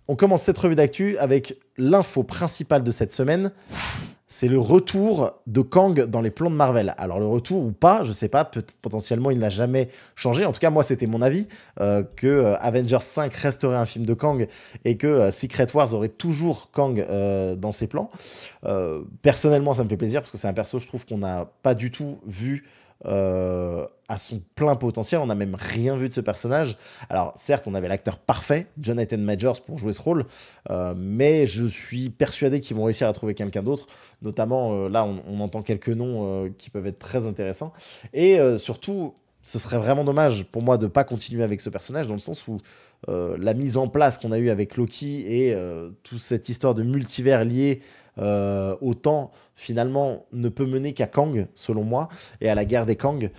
On commence cette revue d'actu avec l'info principale de cette semaine. C'est le retour de Kang dans les plans de Marvel. Alors le retour ou pas, je sais pas, potentiellement il n'a jamais changé. En tout cas, moi c'était mon avis, que Avengers 5 resterait un film de Kang et que Secret Wars aurait toujours Kang dans ses plans. Personnellement, ça me fait plaisir parce que c'est un perso, je trouve qu'on n'a pas du tout vu à son plein potentiel. On n'a même rien vu de ce personnage. Alors certes, on avait l'acteur parfait, Jonathan Majors, pour jouer ce rôle, mais je suis persuadé qu'ils vont réussir à trouver quelqu'un d'autre. Notamment, là, on entend quelques noms qui peuvent être très intéressants. Et surtout, ce serait vraiment dommage pour moi de ne pas continuer avec ce personnage, dans le sens où la mise en place qu'on a eue avec Loki et toute cette histoire de multivers lié au temps, finalement, ne peut mener qu'à Kang, selon moi, et à la guerre des Kang.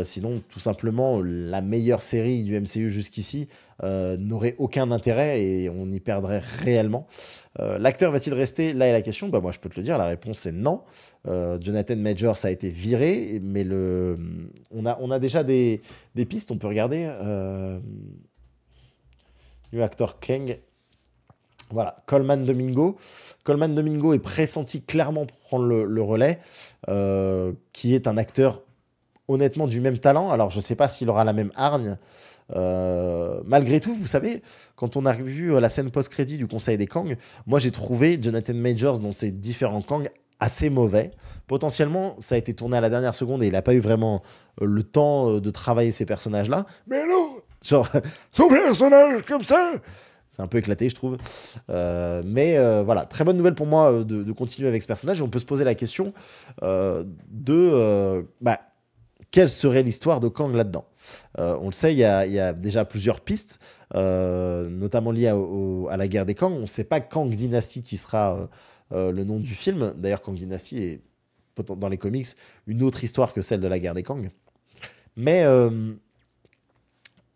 Sinon, tout simplement, la meilleure série du MCU jusqu'ici n'aurait aucun intérêt et on y perdrait réellement. L'acteur va-t-il rester? Là est la question. Bah, moi, je peux te le dire, la réponse est non. Jonathan Majors a été viré, mais on a déjà des pistes, on peut regarder. New actor Kang. Voilà, Colman Domingo. Colman Domingo est pressenti clairement pour prendre le relais, qui est un acteur honnêtement du même talent. Alors, je ne sais pas s'il aura la même hargne. Malgré tout, vous savez, quand on a vu la scène post-crédit du Conseil des Kang, moi j'ai trouvé Jonathan Majors dans ses différents Kang assez mauvais. Potentiellement, ça a été tourné à la dernière seconde et il n'a pas eu vraiment le temps de travailler ces personnages-là. Mais non, genre, son personnage comme ça, c'est un peu éclaté, je trouve. Voilà, très bonne nouvelle pour moi de continuer avec ce personnage. Et on peut se poser la question quelle serait l'histoire de Kang là-dedans. On le sait, il y a déjà plusieurs pistes, notamment liées à la guerre des Kang. On ne sait pas Kang Dynasty qui sera le nom du film. D'ailleurs, Kang Dynasty est, dans les comics, une autre histoire que celle de la guerre des Kang. Mais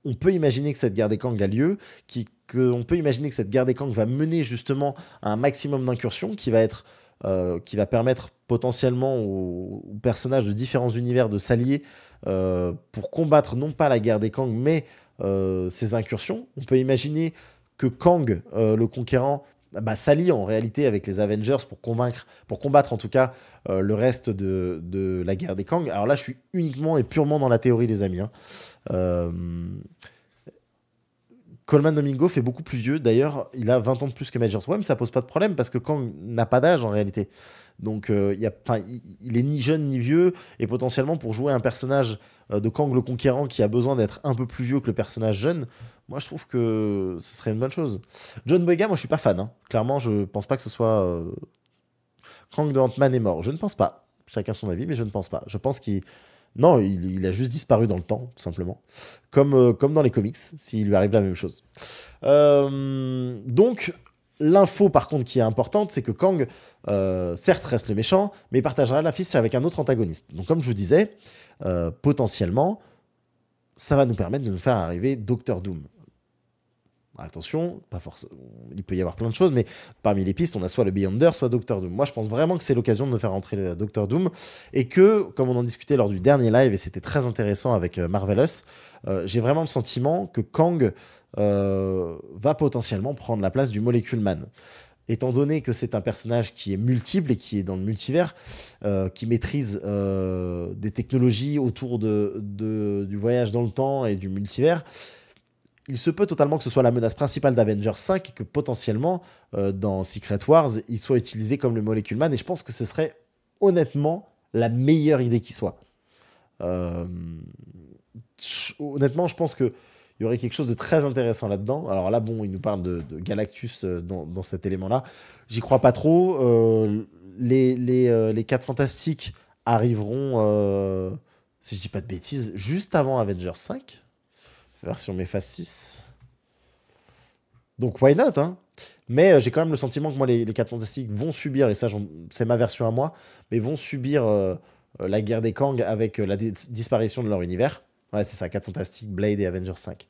on peut imaginer que cette guerre des Kang a lieu, on peut imaginer que cette guerre des Kang va mener justement à un maximum d'incursions qui va permettre potentiellement aux personnages de différents univers de s'allier pour combattre non pas la guerre des Kang, mais ces incursions. On peut imaginer que Kang, le conquérant, s'allie en réalité avec les Avengers pour combattre en tout cas le reste de la guerre des Kang. Alors là, je suis uniquement et purement dans la théorie, les amis. Colman Domingo fait beaucoup plus vieux. D'ailleurs, il a 20 ans de plus que Majors. Ouais, mais ça pose pas de problème parce que Kang n'a pas d'âge en réalité. Donc, il est ni jeune ni vieux. Et potentiellement, pour jouer un personnage de Kang le Conquérant qui a besoin d'être un peu plus vieux que le personnage jeune, moi je trouve que ce serait une bonne chose. John Boyega, moi je suis pas fan. Clairement, je pense pas que ce soit. Kang de Ant-Man est mort. Je ne pense pas. Chacun son avis, mais je ne pense pas. Je pense qu'il. Non, il a juste disparu dans le temps, tout simplement. Comme dans les comics, s'il lui arrive la même chose. Donc, l'info, par contre, qui est importante, c'est que Kang, certes, reste le méchant, mais partagera l'affiche avec un autre antagoniste. Donc, comme je vous disais, potentiellement, ça va nous permettre de nous faire arriver Doctor Doom. Attention, pas forcément. Il peut y avoir plein de choses, mais parmi les pistes, on a soit le Beyonder, soit Doctor Doom. Moi, je pense vraiment que c'est l'occasion de me faire rentrer le Doctor Doom et que, comme on en discutait lors du dernier live, et c'était très intéressant avec Marvelous, j'ai vraiment le sentiment que Kang va potentiellement prendre la place du Molecule Man. Étant donné que c'est un personnage qui est multiple et qui est dans le multivers, qui maîtrise des technologies autour du voyage dans le temps et du multivers, il se peut totalement que ce soit la menace principale d'Avengers 5 et que potentiellement, dans Secret Wars, il soit utilisé comme le Molecule Man. Et je pense que ce serait honnêtement la meilleure idée qui soit. Honnêtement, je pense qu'il y aurait quelque chose de très intéressant là-dedans. Alors là, bon, il nous parle de Galactus dans cet élément-là. J'y crois pas trop. Les 4 Fantastiques arriveront, si je dis pas de bêtises, juste avant Avengers 5. Version Mepha 6. Donc, why not, hein? Mais j'ai quand même le sentiment que moi, les 4 Fantastiques vont subir, et ça, c'est ma version à moi, mais vont subir la guerre des Kang avec la disparition de leur univers. Ouais, c'est ça, 4 Fantastiques, Blade et Avengers 5.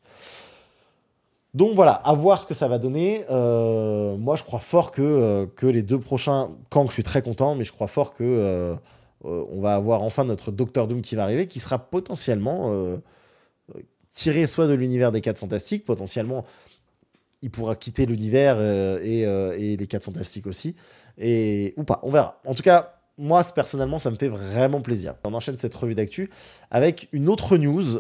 Donc voilà, à voir ce que ça va donner. Moi, je crois fort que les 2 prochains Kang, je suis très content, mais je crois fort que on va avoir enfin notre Doctor Doom qui va arriver, qui sera potentiellement tiré soit de l'univers des 4 Fantastiques, potentiellement il pourra quitter l'univers et les 4 Fantastiques aussi. Ou pas, on verra. En tout cas, moi, personnellement, ça me fait vraiment plaisir. On enchaîne cette revue d'actu avec une autre news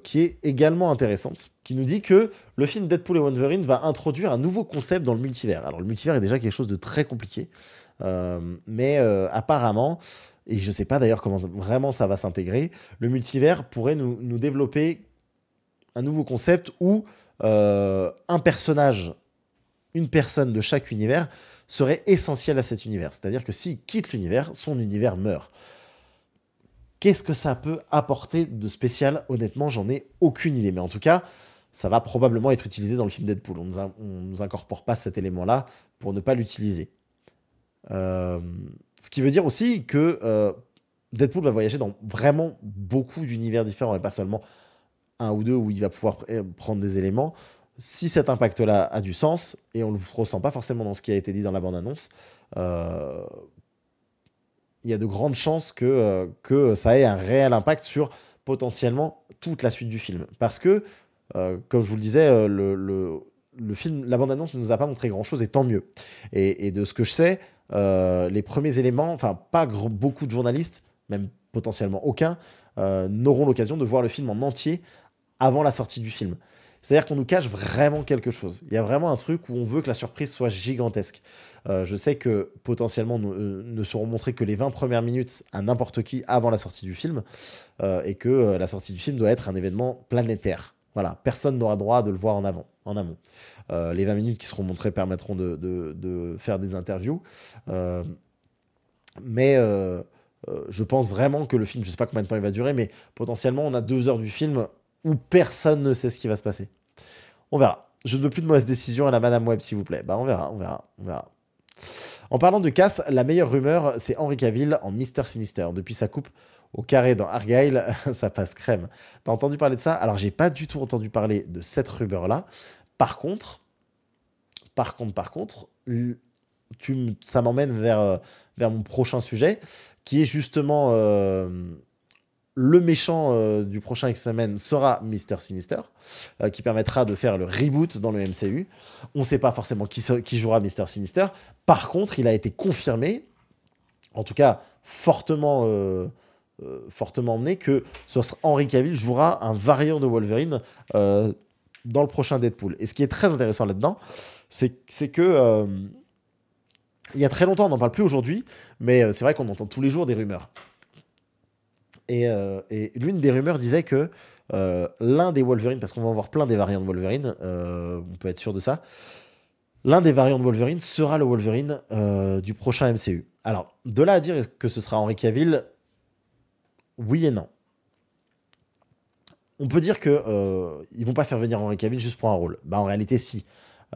qui est également intéressante, qui nous dit que le film Deadpool et Wolverine va introduire un nouveau concept dans le multivers. Alors, le multivers est déjà quelque chose de très compliqué, mais apparemment, et je ne sais pas d'ailleurs comment vraiment ça va s'intégrer, le multivers pourrait nous développer un nouveau concept où un personnage, une personne de chaque univers serait essentiel à cet univers. C'est-à-dire que s'il quitte l'univers, son univers meurt. Qu'est-ce que ça peut apporter de spécial? Honnêtement, j'en ai aucune idée. Mais en tout cas, ça va probablement être utilisé dans le film Deadpool. On ne nous incorpore pas cet élément-là pour ne pas l'utiliser. Ce qui veut dire aussi que Deadpool va voyager dans vraiment beaucoup d'univers différents et pas seulement un ou deux où il va pouvoir prendre des éléments. Si cet impact-là a du sens, et on ne le ressent pas forcément dans ce qui a été dit dans la bande-annonce, il y a de grandes chances que ça ait un réel impact sur potentiellement toute la suite du film. Parce que, comme je vous le disais, le film, la bande-annonce ne nous a pas montré grand-chose, et tant mieux. Et de ce que je sais, les premiers éléments, enfin pas beaucoup de journalistes, même potentiellement aucun, n'auront l'occasion de voir le film en entier avant la sortie du film. C'est-à-dire qu'on nous cache vraiment quelque chose. Il y a vraiment un truc où on veut que la surprise soit gigantesque. Je sais que potentiellement ne seront montrées que les 20 premières minutes à n'importe qui avant la sortie du film, et que la sortie du film doit être un événement planétaire. Voilà, personne n'aura droit de le voir en amont. Les 20 minutes qui seront montrées permettront de faire des interviews. Mais je pense vraiment que le film, je ne sais pas combien de temps il va durer, mais potentiellement on a 2 heures du film où personne ne sait ce qui va se passer. On verra. Je ne veux plus de mauvaises décisions à la Madame Web, s'il vous plaît. Bah, on verra. En parlant de casse, la meilleure rumeur, c'est Henry Cavill en Mister Sinister. Depuis sa coupe au carré dans Argyle, ça passe crème. T'as entendu parler de ça? Alors, j'ai pas du tout entendu parler de cette rumeur-là. Par contre, ça m'emmène vers mon prochain sujet, qui est justement... le méchant du prochain X-Men sera Mister Sinister, qui permettra de faire le reboot dans le MCU. On ne sait pas forcément qui jouera Mister Sinister. Par contre, il a été confirmé, en tout cas fortement emmené, que Henry Cavill jouera un variant de Wolverine dans le prochain Deadpool. Et ce qui est très intéressant là-dedans, c'est que... il y a très longtemps, on n'en parle plus aujourd'hui, mais c'est vrai qu'on entend tous les jours des rumeurs. Et l'une des rumeurs disait que l'un des Wolverine, parce qu'on va en voir plein des variants de Wolverine, on peut être sûr de ça, l'un des variants de Wolverine sera le Wolverine du prochain MCU. Alors, de là à dire que ce sera Henry Cavill, oui et non. On peut dire que ils vont pas faire venir Henry Cavill juste pour un rôle. Bah, en réalité, si.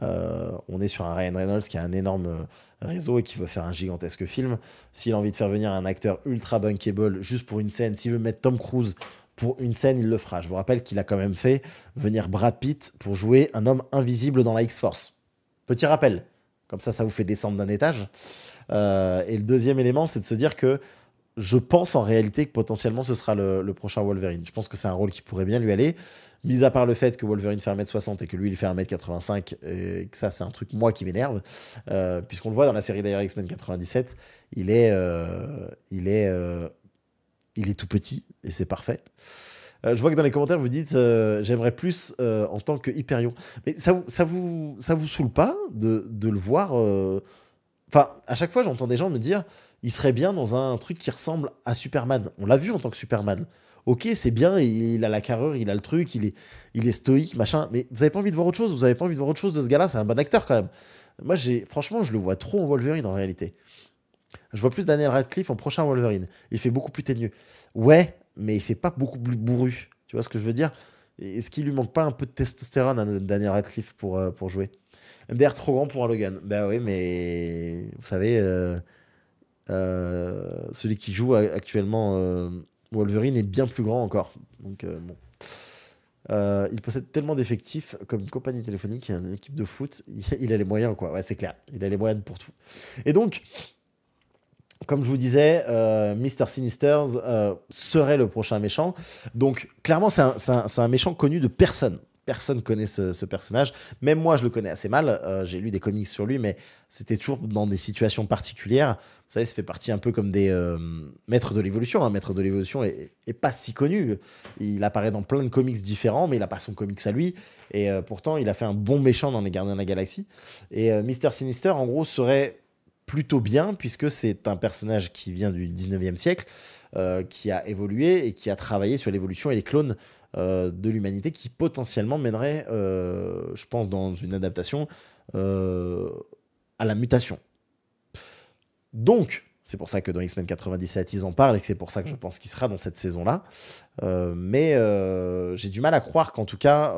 On est sur un Ryan Reynolds qui a un énorme réseau et qui veut faire un gigantesque film. S'il a envie de faire venir un acteur ultra bankable juste pour une scène, s'il veut mettre Tom Cruise pour une scène, il le fera. Je vous rappelle qu'il a quand même fait venir Brad Pitt pour jouer un homme invisible dans la X-Force. Petit rappel, comme ça vous fait descendre d'un étage. Et le deuxième élément, c'est de se dire que je pense en réalité que potentiellement ce sera le prochain Wolverine. Je pense que c'est un rôle qui pourrait bien lui aller. Mis à part le fait que Wolverine fait 1m60 et que lui il fait 1m85, et que ça c'est un truc moi qui m'énerve, puisqu'on le voit dans la série d'ailleurs X-Men 97, il est tout petit et c'est parfait. Je vois que dans les commentaires vous dites j'aimerais plus en tant que Hyperion. Mais ça vous saoule pas de le voir Enfin, à chaque fois j'entends des gens me dire il serait bien dans un truc qui ressemble à Superman. On l'a vu en tant que Superman. Ok, c'est bien, il a la carrure, il a le truc, il est stoïque, machin. Mais vous avez pas envie de voir autre chose? Vous avez pas envie de voir autre chose de ce gars-là? C'est un bon acteur quand même. Moi, franchement, je le vois trop en Wolverine en réalité. Je vois plus Daniel Radcliffe en prochain Wolverine. Il fait beaucoup plus teigneux. Ouais, mais il fait pas beaucoup plus bourru. Tu vois ce que je veux dire? Est-ce qu'il lui manque pas un peu de testostérone à Daniel Radcliffe pour jouer? MDR trop grand pour un Logan. Ben oui, mais vous savez, celui qui joue actuellement Wolverine est bien plus grand encore. Donc bon. Il possède tellement d'effectifs comme une compagnie téléphonique, une équipe de foot. Il a les moyens, quoi. Ouais, c'est clair. Il a les moyens pour tout. Et donc, comme je vous disais, Mister Sinisters serait le prochain méchant. Donc, clairement, c'est un méchant connu de personne. personne connaît ce personnage. Même moi, je le connais assez mal. J'ai lu des comics sur lui, mais c'était toujours dans des situations particulières. Vous savez, ça fait partie un peu comme des maîtres de l'évolution. Hein. Maître de l'évolution est pas si connu. Il apparaît dans plein de comics différents, mais il n'a pas son comics à lui. Et pourtant, il a fait un bon méchant dans Les Gardiens de la Galaxie. Et Mr. Sinister, en gros, serait plutôt bien, puisque c'est un personnage qui vient du 19e siècle, qui a évolué et qui a travaillé sur l'évolution et les clones de l'humanité, qui potentiellement mènerait, je pense, dans une adaptation, à la mutation. Donc, c'est pour ça que dans X-Men 97, ils en parlent, et que c'est pour ça que je pense qu'il sera dans cette saison-là. Mais j'ai du mal à croire qu'en tout cas,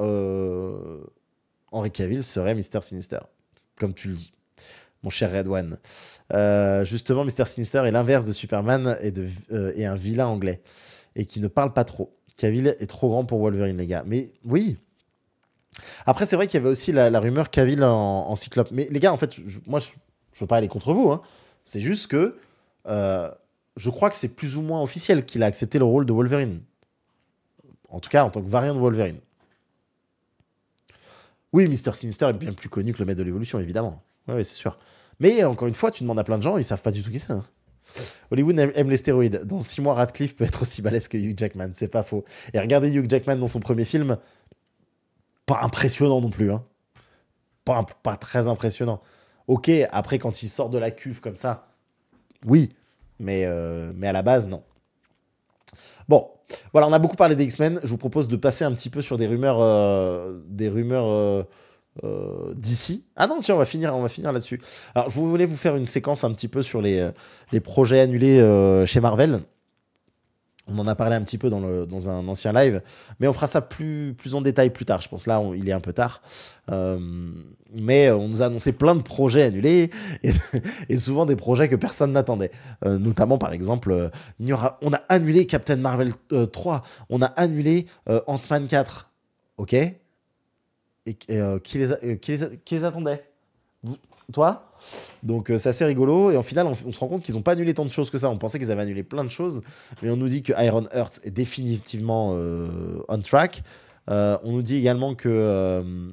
Henry Cavill serait Mr. Sinister, comme tu le dis, mon cher Red One. Justement, Mr. Sinister est l'inverse de Superman et un vilain anglais, et qui ne parle pas trop. Cavill est trop grand pour Wolverine, les gars. Mais oui. Après, c'est vrai qu'il y avait aussi la rumeur Cavill en Cyclope. Mais les gars, en fait, moi, je veux pas aller contre vous. Hein. C'est juste que je crois que c'est plus ou moins officiel qu'il a accepté le rôle de Wolverine. En tout cas, en tant que variant de Wolverine. Oui, Mr. Sinister est bien plus connu que le maître de l'évolution, évidemment. Oui, c'est sûr. Mais encore une fois, tu demandes à plein de gens, ils savent pas du tout qui c'est. Hein. Hollywood aime les stéroïdes. Dans 6 mois, Radcliffe peut être aussi balèze que Hugh Jackman, c'est pas faux. Et regardez Hugh Jackman dans son premier film, pas impressionnant non plus. Hein. Pas très impressionnant. Ok, après quand il sort de la cuve comme ça, oui. Mais à la base, non. Bon, voilà, on a beaucoup parlé des X-Men. Je vous propose de passer un petit peu sur des rumeurs d'ici. Ah non, tiens, on va finir là-dessus. Alors, je voulais vous faire une séquence un petit peu sur les projets annulés chez Marvel. On en a parlé un petit peu dans un ancien live, mais on fera ça plus en détail plus tard, je pense. Là, il est un peu tard. Mais on nous a annoncé plein de projets annulés, et souvent des projets que personne n'attendait. Notamment, par exemple, on a annulé Captain Marvel 3, on a annulé Ant-Man 4. Ok. Et qui les attendait? Toi? Donc c'est assez rigolo. Et en final, on se rend compte qu'ils n'ont pas annulé tant de choses que ça. On pensait qu'ils avaient annulé plein de choses. Mais on nous dit que Iron Heart est définitivement on track. On nous dit également que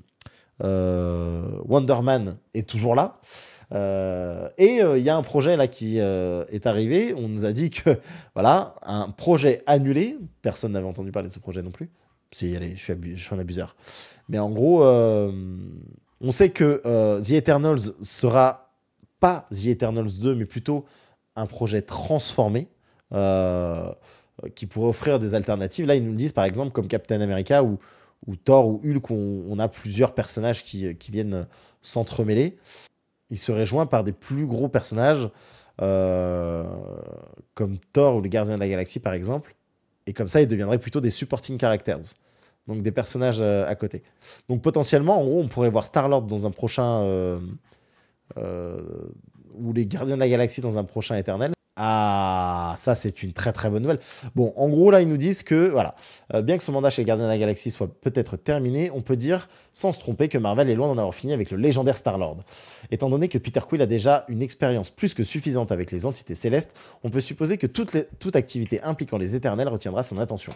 Wonder Man est toujours là. Et il y a un projet là qui est arrivé. On nous a dit que voilà, un projet annulé. Personne n'avait entendu parler de ce projet non plus. Si, allez, je suis un abuseur. Mais en gros, on sait que The Eternals sera pas The Eternals 2, mais plutôt un projet transformé qui pourrait offrir des alternatives. Là, ils nous le disent, par exemple, comme Captain America ou Thor ou Hulk, où on a plusieurs personnages qui viennent s'entremêler. Ils seraient joints par des plus gros personnages comme Thor ou les Gardiens de la Galaxie, par exemple. Et comme ça, ils deviendraient plutôt des supporting characters. Donc des personnages à côté. Donc potentiellement, en gros, on pourrait voir Star-Lord dans un prochain... ou les Gardiens de la Galaxie dans un prochain Éternel. Ah, ça c'est une très très bonne nouvelle. Bon, en gros là ils nous disent que voilà, bien que son mandat chez les Gardiens de la Galaxie soit peut-être terminé, on peut dire sans se tromper que Marvel est loin d'en avoir fini avec le légendaire Star-Lord. Étant donné que Peter Quill a déjà une expérience plus que suffisante avec les entités célestes, on peut supposer que toute activité impliquant les Éternels retiendra son attention.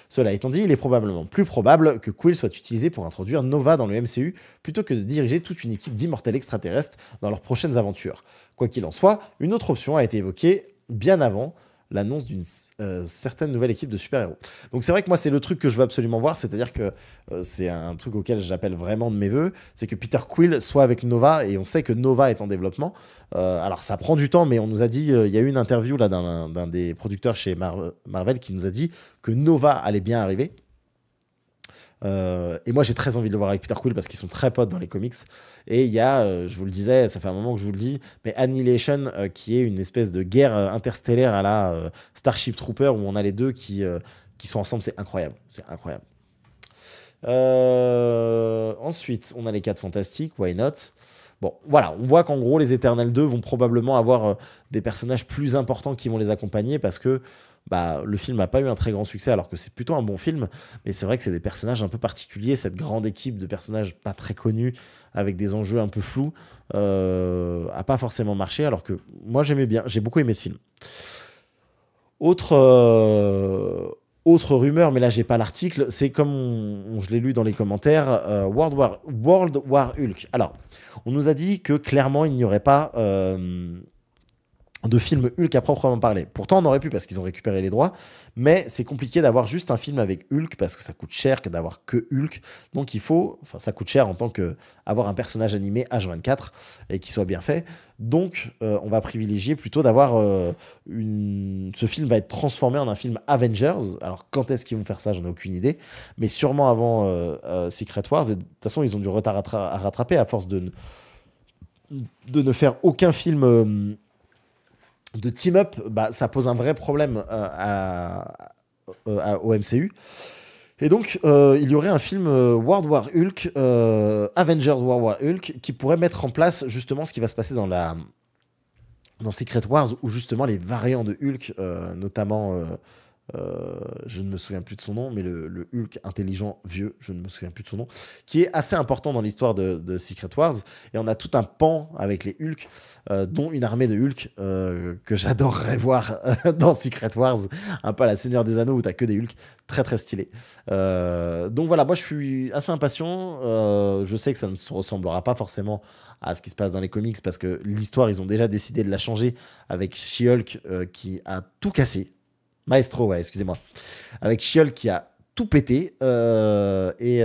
Cela étant dit, il est probablement plus probable que Quill soit utilisé pour introduire Nova dans le MCU plutôt que de diriger toute une équipe d'immortels extraterrestres dans leurs prochaines aventures. Quoi qu'il en soit, une autre option a été évoquée bien avant l'annonce d'une certaine nouvelle équipe de super-héros. Donc c'est vrai que moi c'est le truc que je veux absolument voir, c'est-à-dire que c'est un truc auquel j'appelle vraiment de mes voeux, c'est que Peter Quill soit avec Nova, et on sait que Nova est en développement. Alors ça prend du temps, mais on nous a dit, il y a eu une interview là d'un des producteurs chez Marvel qui nous a dit que Nova allait bien arriver. Et moi j'ai très envie de le voir avec Peter Quill parce qu'ils sont très potes dans les comics. Et il y a, je vous le disais, ça fait un moment que je vous le dis, mais Annihilation qui est une espèce de guerre interstellaire à la Starship Trooper où on a les deux qui sont ensemble, c'est incroyable. C'est incroyable. Ensuite, on a les 4 Fantastiques, why not? Bon, voilà, on voit qu'en gros, les Éternels 2 vont probablement avoir des personnages plus importants qui vont les accompagner parce que le film n'a pas eu un très grand succès alors que c'est plutôt un bon film, mais c'est vrai que c'est des personnages un peu particuliers, cette grande équipe de personnages pas très connus avec des enjeux un peu flous a pas forcément marché alors que moi j'aimais bien, j'ai beaucoup aimé ce film. Autre Autre rumeur, mais là j'ai pas l'article, c'est comme je l'ai lu dans les commentaires, World War Hulk. Alors, on nous a dit que clairement il n'y aurait pas de film Hulk à proprement parler. Pourtant, on aurait pu parce qu'ils ont récupéré les droits, mais c'est compliqué d'avoir juste un film avec Hulk parce que ça coûte cher que d'avoir que Hulk. Donc il faut, enfin ça coûte cher en tant que avoir un personnage animé H24 et qui soit bien fait. Donc on va privilégier plutôt d'avoir ce film va être transformé en un film Avengers. Alors quand est-ce qu'ils vont faire ça, j'en ai aucune idée, mais sûrement avant Secret Wars. Et de toute façon, ils ont du retard à rattraper à force de ne faire aucun film de team-up, bah, ça pose un vrai problème au MCU. Et donc, il y aurait un film World War Hulk, Avengers World War Hulk, qui pourrait mettre en place justement ce qui va se passer dans Secret Wars, où justement les variants de Hulk, notamment, je ne me souviens plus de son nom, mais le Hulk intelligent vieux, je ne me souviens plus de son nom, qui est assez important dans l'histoire de Secret Wars. Et on a tout un pan avec les Hulk, dont une armée de Hulk que j'adorerais voir dans Secret Wars, un peu à la Seigneur des Anneaux où t'as que des Hulk, très très stylé. Donc voilà, moi je suis assez impatient. Je sais que ça ne se ressemblera pas forcément à ce qui se passe dans les comics parce que l'histoire, ils ont déjà décidé de la changer avec She-Hulk qui a tout cassé. Maestro, ouais, excusez-moi. Avec She-Hulk qui a tout pété. Et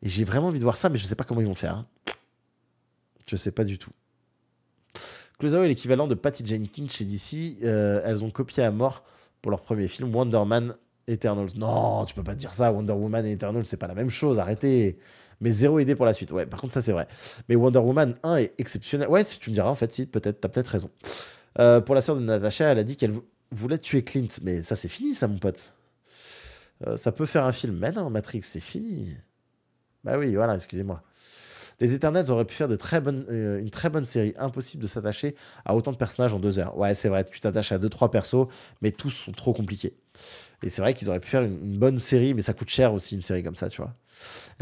j'ai vraiment envie de voir ça, mais je sais pas comment ils vont faire. Hein. Je sais pas du tout. Clouseau est l'équivalent de Patty Jenkins chez DC. Elles ont copié à mort pour leur premier film, Wonder Man Eternals. Non, tu peux pas dire ça. Wonder Woman et Eternals, c'est pas la même chose. Arrêtez. Mais zéro idée pour la suite. Ouais, par contre, ça, c'est vrai. Mais Wonder Woman 1 est exceptionnel. Ouais, si tu me diras, en fait, si, peut-être, t'as peut-être raison. Pour la sœur de Natasha, elle a dit qu'elle voulait tuer Clint. Mais ça, c'est fini, ça, mon pote. Ça peut faire un film. Mais non, Matrix, c'est fini. Bah oui, voilà, excusez-moi. Les Eternals auraient pu faire une très bonne série. Impossible de s'attacher à autant de personnages en 2 heures. Ouais, c'est vrai, tu t'attaches à 2-3 persos, mais tous sont trop compliqués. Et c'est vrai qu'ils auraient pu faire une bonne série, mais ça coûte cher aussi, une série comme ça, tu vois.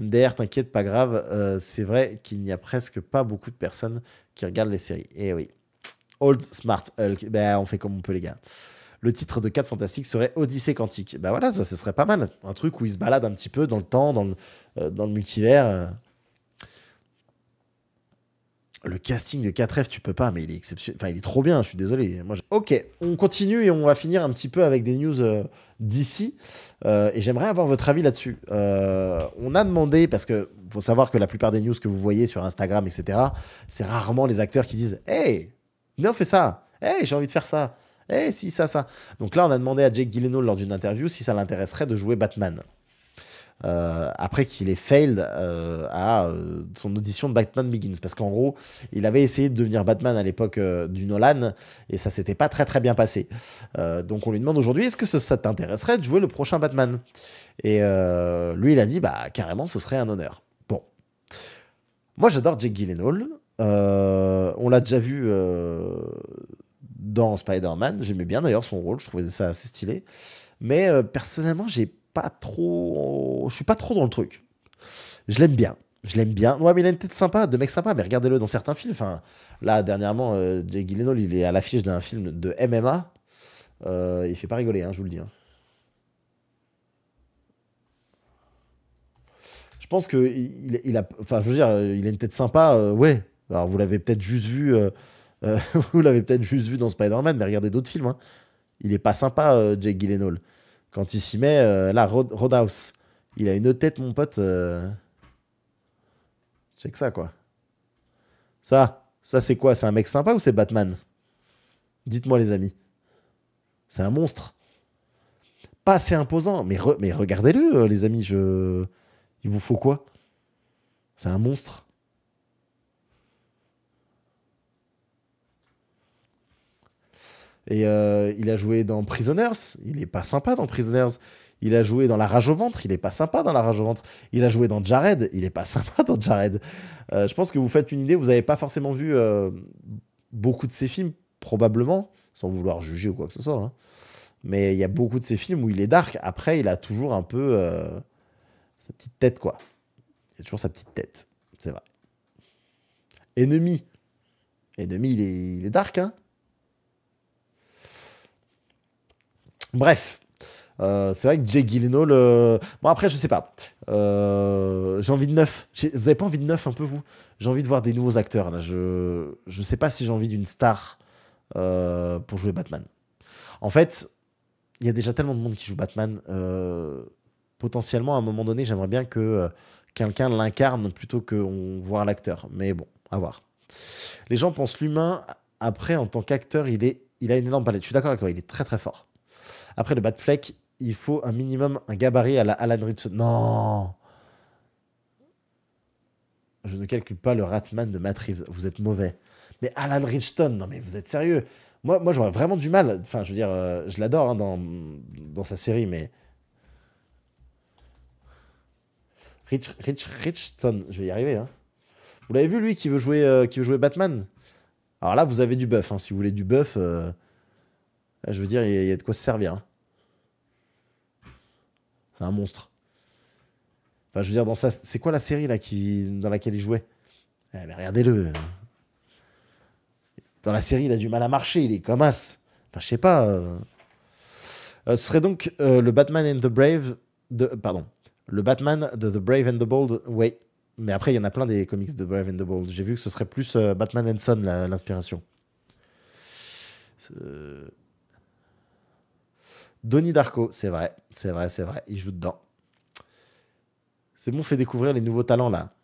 MDR, t'inquiète, pas grave. C'est vrai qu'il n'y a presque pas beaucoup de personnes qui regardent les séries. Et oui. Old Smart Hulk. Ben, on fait comme on peut, les gars. Le titre de 4 Fantastiques serait Odyssée Quantique. Ben voilà, ça, ce serait pas mal. Un truc où ils se baladent un petit peu dans le temps, dans le multivers. Le casting de 4F, tu peux pas, mais il est exceptionnel. Enfin, il est trop bien, je suis désolé. Ok, on continue et on va finir un petit peu avec des news d'ici. Et j'aimerais avoir votre avis là-dessus. On a demandé, parce que faut savoir que la plupart des news que vous voyez sur Instagram, etc., c'est rarement les acteurs qui disent Hey, venez, on fait ça. Hey, j'ai envie de faire ça. Hey, si, ça. Donc là, on a demandé à Jake Gyllenhaal lors d'une interview si ça l'intéresserait de jouer Batman. Après qu'il ait failed à son audition de Batman Begins. Parce qu'en gros, il avait essayé de devenir Batman à l'époque du Nolan, et ça s'était pas très très bien passé. Donc on lui demande aujourd'hui, est-ce que ça t'intéresserait de jouer le prochain Batman? Et lui, il a dit, bah carrément, ce serait un honneur. Bon. Moi, j'adore Jake Gyllenhaal. On l'a déjà vu dans Spider-Man. J'aimais bien d'ailleurs son rôle, je trouvais ça assez stylé. Mais personnellement, je suis pas trop dans le truc. Je l'aime bien. Ouais, mais il a une tête sympa, de mec sympa. Mais regardez-le dans certains films. Enfin, là, dernièrement, Jake Gyllenhaal, il est à l'affiche d'un film de MMA. Il fait pas rigoler, hein, je vous le dis. Hein. Je pense que il a, enfin, je veux dire, il a une tête sympa. Ouais. Alors, vous l'avez peut-être juste vu. Vous l'avez peut-être juste vu dans Spider-Man, mais regardez d'autres films. Hein. Il est pas sympa, Jake Gyllenhaal. Quand il s'y met, là, Roadhouse. Il a une tête, mon pote. Check ça, quoi. Ça c'est quoi? C'est un mec sympa ou c'est Batman? Dites-moi, les amis. C'est un monstre. Pas assez imposant. Mais regardez-le, les amis. Il vous faut quoi? C'est un monstre. Et il a joué dans Prisoners. Il est pas sympa dans Prisoners. Il a joué dans La Rage au ventre. Il est pas sympa dans La Rage au ventre. Il a joué dans Jared. Il est pas sympa dans Jared. Je pense que vous faites une idée. Vous n'avez pas forcément vu beaucoup de ses films, probablement, sans vouloir juger ou quoi que ce soit. Hein. Mais il y a beaucoup de ses films où il est dark. Après, il a toujours un peu sa petite tête, quoi. Il a toujours sa petite tête. C'est vrai. Ennemi. Ennemi, il est dark, hein. Bref, c'est vrai que Jake Gyllenhaal... Bon, après, je sais pas. J'ai envie de neuf. Vous avez pas envie de neuf un peu, vous? J'ai envie de voir des nouveaux acteurs, là. Je sais pas si j'ai envie d'une star pour jouer Batman. En fait, il y a déjà tellement de monde qui joue Batman. Potentiellement, à un moment donné, j'aimerais bien que quelqu'un l'incarne plutôt que voir l'acteur. Mais bon, à voir. Les gens pensent l'humain, après, en tant qu'acteur, il a une énorme palette. Je suis d'accord avec toi, il est très très fort. Après, le Batfleck, il faut un minimum, un gabarit à la Alan Richardson. Non! Je ne calcule pas le Ratman de Matt Reeves. Vous êtes mauvais. Mais Alan Richardson, non mais vous êtes sérieux? Moi j'aurais vraiment du mal. Enfin, je veux dire, je l'adore hein, dans sa série, mais Richardson, je vais y arriver. Hein. Vous l'avez vu, lui, qui veut jouer Batman? Alors là, vous avez du buff. Hein. Si vous voulez du buff, je veux dire, il y a de quoi se servir. Hein. C'est un monstre. Enfin, je veux dire, c'est quoi la série là dans laquelle il jouait? Mais regardez-le. Dans la série, il a du mal à marcher, il est comme as. Enfin, je sais pas. Ce serait donc le Batman and the Brave. Pardon. Le Batman de The Brave and the Bold. Oui. Mais après, il y en a plein des comics de Brave and the Bold. J'ai vu que ce serait plus Batman and Son, l'inspiration. Donnie Darko, c'est vrai. C'est vrai, c'est vrai. Il joue dedans. C'est bon, fait découvrir les nouveaux talents là.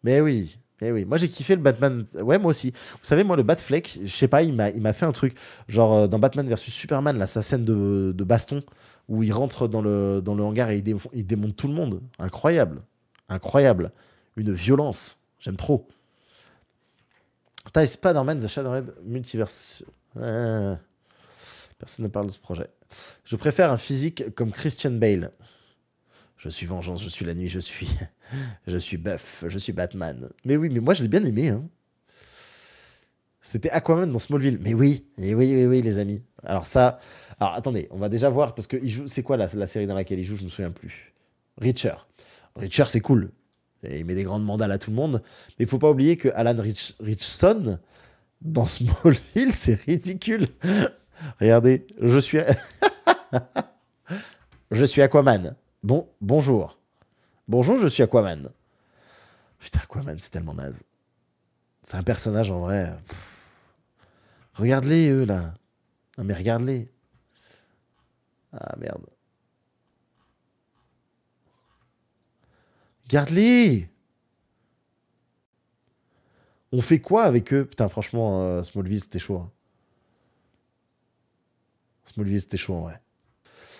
Mais oui. Eh oui, moi j'ai kiffé le Batman. Ouais, moi aussi. Vous savez, moi le Batfleck, je sais pas, il m'a fait un truc. Genre dans Batman versus Superman, là, sa scène de baston où il rentre dans le hangar et il démonte tout le monde. Incroyable. Incroyable. Une violence. J'aime trop. T'as Spider-Man, The Shadowhead Multiverse. Personne ne parle de ce projet. Je préfère un physique comme Christian Bale. Je suis vengeance, je suis la nuit, je suis buff, je suis Batman. Mais oui, mais moi je l'ai bien aimé. Hein. C'était Aquaman dans Smallville. Mais oui, et oui, oui, oui, les amis. Alors attendez, on va déjà voir parce que il joue. C'est quoi la série dans laquelle il joue? Je me souviens plus. Reacher. Reacher, c'est cool. Et il met des grandes mandales à tout le monde. Mais il faut pas oublier que Alan Richson dans Smallville, c'est ridicule. Regardez, je suis Aquaman. Bonjour. Bonjour, je suis Aquaman. Putain, Aquaman, c'est tellement naze. C'est un personnage en vrai. Regarde-les, eux, là. Non, mais regarde-les. Ah, merde. Regarde-les. On fait quoi avec eux? Putain, franchement, Smallville, c'était chaud. Hein. Smallville, c'était chaud, en vrai.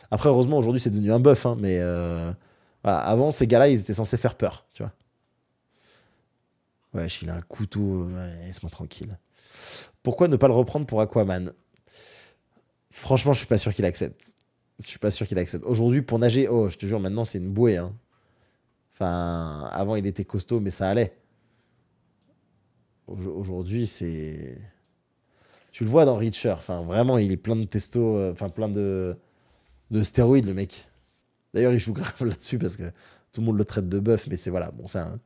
Après, heureusement, aujourd'hui, c'est devenu un buff, hein, mais voilà, avant, ces gars-là, ils étaient censés faire peur, tu vois. Ouais, il a un couteau, ouais, laisse-moi tranquille. Pourquoi ne pas le reprendre pour Aquaman? Franchement, je suis pas sûr qu'il accepte. Je suis pas sûr qu'il accepte. Aujourd'hui, pour nager, oh, je te jure, maintenant, c'est une bouée. Hein. Enfin, avant, il était costaud, mais ça allait. Aujourd'hui, c'est... Tu le vois dans Reacher. Enfin, vraiment, il est plein de testo, enfin, plein de stéroïdes, le mec. D'ailleurs, il joue grave là-dessus parce que tout le monde le traite de bœuf, mais c'est voilà. Bon, c'est un...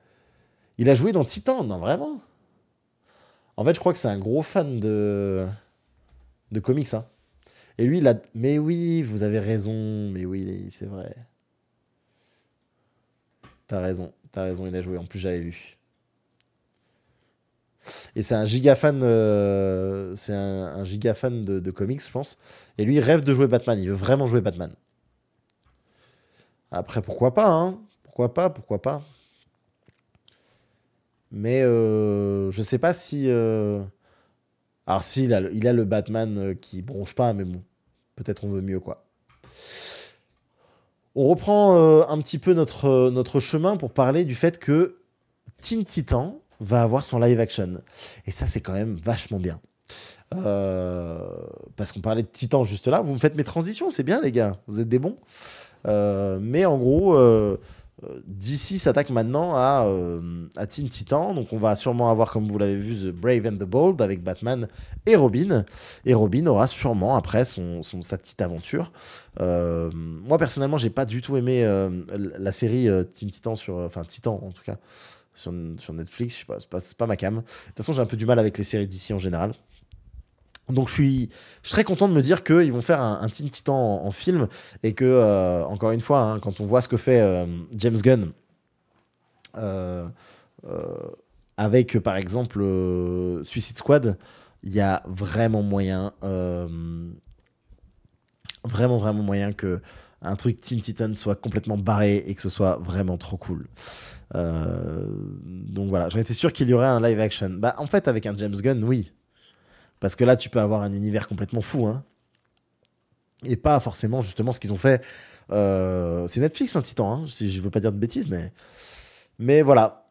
Il a joué dans Titan, non, vraiment? En fait, je crois que c'est un gros fan de comics, hein. Et lui, il a... Mais oui, vous avez raison. Mais oui, c'est vrai. T'as raison, il a joué. En plus, j'avais vu. Et c'est un giga fan, c'est un giga fan de comics, je pense. Et lui, il rêve de jouer Batman. Il veut vraiment jouer Batman. Après, pourquoi pas, hein? Pourquoi pas, pourquoi pas. Mais je sais pas si... Alors si, il a le Batman qui bronche pas, mais bon, peut-être on veut mieux, quoi. On reprend un petit peu notre chemin pour parler du fait que Teen Titan va avoir son live action. Et ça, c'est quand même vachement bien. Parce qu'on parlait de Titan juste là. Vous me faites mes transitions, c'est bien, les gars. Vous êtes des bons. Mais en gros, DC s'attaque maintenant à Teen Titan. Donc on va sûrement avoir, comme vous l'avez vu, The Brave and the Bold avec Batman et Robin. Et Robin aura sûrement après sa petite aventure. Moi personnellement, j'ai pas du tout aimé la série Teen Titan enfin Titan en tout cas sur Netflix. Je sais pas, c'est pas ma cam. De toute façon, j'ai un peu du mal avec les séries d'ici en général. Donc je suis très content de me dire qu'ils vont faire un Teen Titan en film et que, encore une fois, hein, quand on voit ce que fait James Gunn euh, euh, avec, par exemple, Suicide Squad, il y a vraiment moyen, vraiment moyen que un truc Teen Titan soit complètement barré et que ce soit vraiment trop cool. Donc voilà, j'en étais sûr qu'il y aurait un live action. Bah, en fait, avec un James Gunn, oui. Parce que là, tu peux avoir un univers complètement fou, hein. Et pas forcément, justement, ce qu'ils ont fait. C'est Netflix, un Titan, hein, si je veux pas dire de bêtises, mais voilà.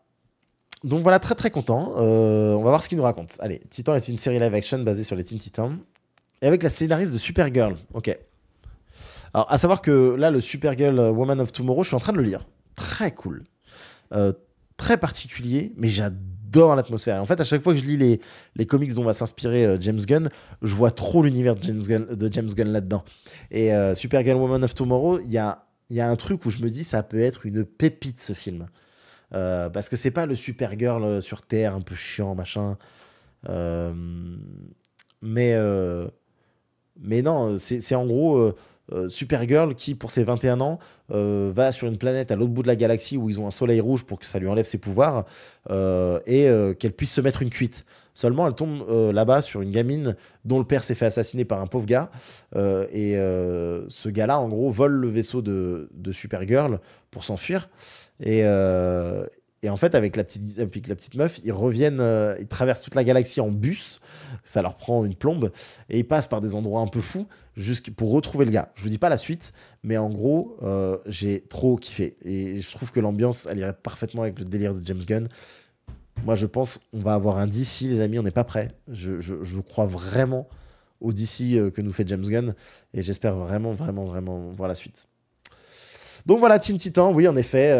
Donc voilà, très très content. On va voir ce qu'il nous raconte. Allez, Titan est une série live action basée sur les Teen Titans. Et avec la scénariste de Supergirl. Ok. Alors, à savoir que là, le Supergirl Woman of Tomorrow, je suis en train de le lire. Très cool. Euh, Très particulier, mais j'adore l'atmosphère. Et en fait, à chaque fois que je lis les comics dont va s'inspirer James Gunn, je vois trop l'univers de James Gunn là-dedans. Et Supergirl Woman of Tomorrow, il y a un truc où je me dis, ça peut être une pépite, ce film. Parce que c'est pas le Supergirl sur Terre, un peu chiant, machin. Euh, mais, euh, mais non, c'est en gros Supergirl qui, pour ses 21 ans, va sur une planète à l'autre bout de la galaxie où ils ont un soleil rouge pour que ça lui enlève ses pouvoirs et qu'elle puisse se mettre une cuite. Seulement, elle tombe là-bas sur une gamine dont le père s'est fait assassiner par un pauvre gars. Ce gars-là, en gros, vole le vaisseau de Supergirl pour s'enfuir. Et, euh, et en fait, avec la petite meuf, ils reviennent, ils traversent toute la galaxie en bus. Ça leur prend une plombe. Et ils passent par des endroits un peu fous pour retrouver le gars. Je vous dis pas la suite, mais en gros, j'ai trop kiffé. Et je trouve que l'ambiance, elle irait parfaitement avec le délire de James Gunn. Moi, je pense qu'on va avoir un DC, les amis, on n'est pas prêts. Je crois vraiment au DC que nous fait James Gunn. Et j'espère vraiment voir la suite. Donc voilà, Teen Titan, oui, en effet,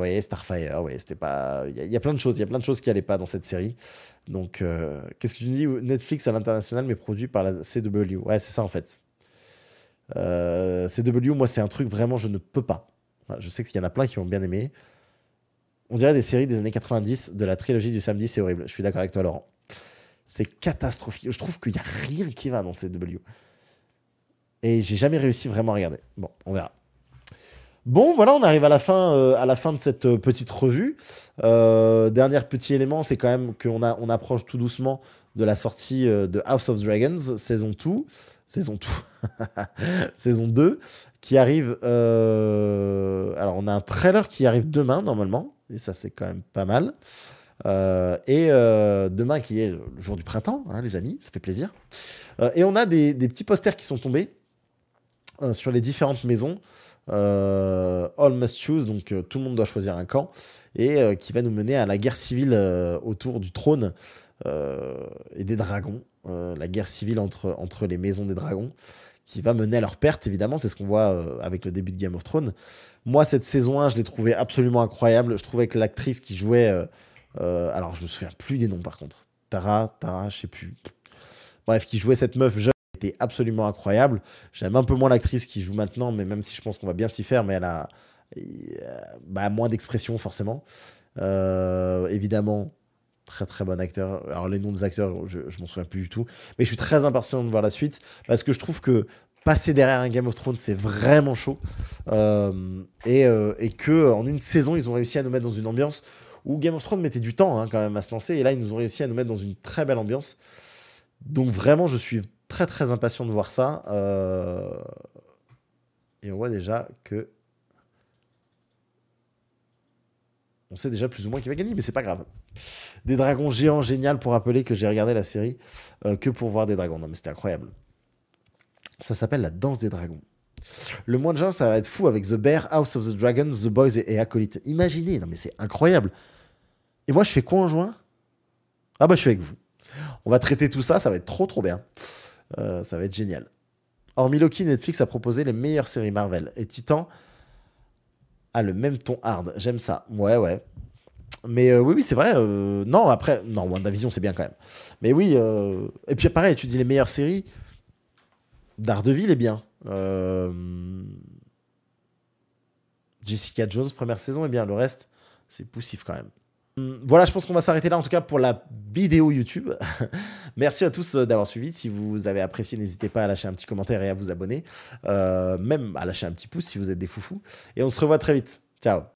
ouais, Starfire, ouais, c'était pas. Il y a plein de choses, il y a plein de choses qui allaient pas dans cette série. Donc, qu'est-ce que tu me dis? Netflix à l'international, mais produit par la CW. Ouais, c'est ça en fait. CW, moi, c'est un truc vraiment, je ne peux pas. Enfin, je sais qu'il y en a plein qui ont bien aimé. On dirait des séries des années 90 de la trilogie du samedi, c'est horrible. Je suis d'accord avec toi, Laurent. C'est catastrophique. Je trouve qu'il n'y a rien qui va dans CW. Et j'ai jamais réussi vraiment à regarder. Bon, on verra. Bon, voilà, on arrive à la fin de cette petite revue. Dernier petit élément, c'est quand même on approche tout doucement de la sortie de House of Dragons, saison 2, saison 2, qui arrive. Alors, on a un trailer qui arrive demain, normalement, et ça, c'est quand même pas mal. Demain, qui est le jour du printemps, hein, les amis, ça fait plaisir. Et on a des petits posters qui sont tombés sur les différentes maisons. All must choose, donc tout le monde doit choisir un camp, et qui va nous mener à la guerre civile autour du trône et des dragons. La guerre civile entre les maisons des dragons, qui va mener à leur perte, évidemment. C'est ce qu'on voit avec le début de Game of Thrones. Moi, cette saison 1, je l'ai trouvée absolument incroyable. Je trouvais que l'actrice qui jouait... alors, je me souviens plus des noms, par contre. Tara, je sais plus. Bref, qui jouait cette meuf jeune était absolument incroyable. J'aime un peu moins l'actrice qui joue maintenant, mais même si je pense qu'on va bien s'y faire, mais elle a moins d'expression, forcément. Évidemment, très bon acteur. Alors, les noms des acteurs, je m'en souviens plus du tout. Mais je suis très impatient de voir la suite, parce que je trouve que passer derrière un Game of Thrones, c'est vraiment chaud. Et que en une saison, ils ont réussi à nous mettre dans une ambiance où Game of Thrones mettait du temps quand même à se lancer. Et là, ils nous ont réussi à nous mettre dans une très belle ambiance. Donc vraiment, je suis très impatient de voir ça. Et on voit déjà que... On sait déjà plus ou moins qui va gagner, mais c'est pas grave. Des dragons géants, génial, pour rappeler que j'ai regardé la série que pour voir des dragons. Non mais c'était incroyable. Ça s'appelle La Danse des Dragons. Le mois de juin, ça va être fou avec The Bear, House of the Dragons, The Boys et Acolyte. Imaginez, non mais c'est incroyable. Et moi, je fais quoi en juin? Ah bah, je suis avec vous. On va traiter tout ça, ça va être trop bien. Ça va être génial. Hormis Loki, Netflix a proposé les meilleures séries Marvel. Et Titan a le même ton hard. J'aime ça. Ouais. Mais oui, c'est vrai. Non, après... Non, WandaVision, c'est bien quand même. Mais oui. Et puis pareil, tu dis les meilleures séries. Daredevil est bien. Jessica Jones, première saison est bien. Le reste, c'est poussif quand même. Voilà, je pense qu'on va s'arrêter là en tout cas pour la vidéo YouTube. Merci à tous d'avoir suivi. Si vous avez apprécié, n'hésitez pas à lâcher un petit commentaire et à vous abonner. Même à lâcher un petit pouce si vous êtes des foufous. Et on se revoit très vite. Ciao.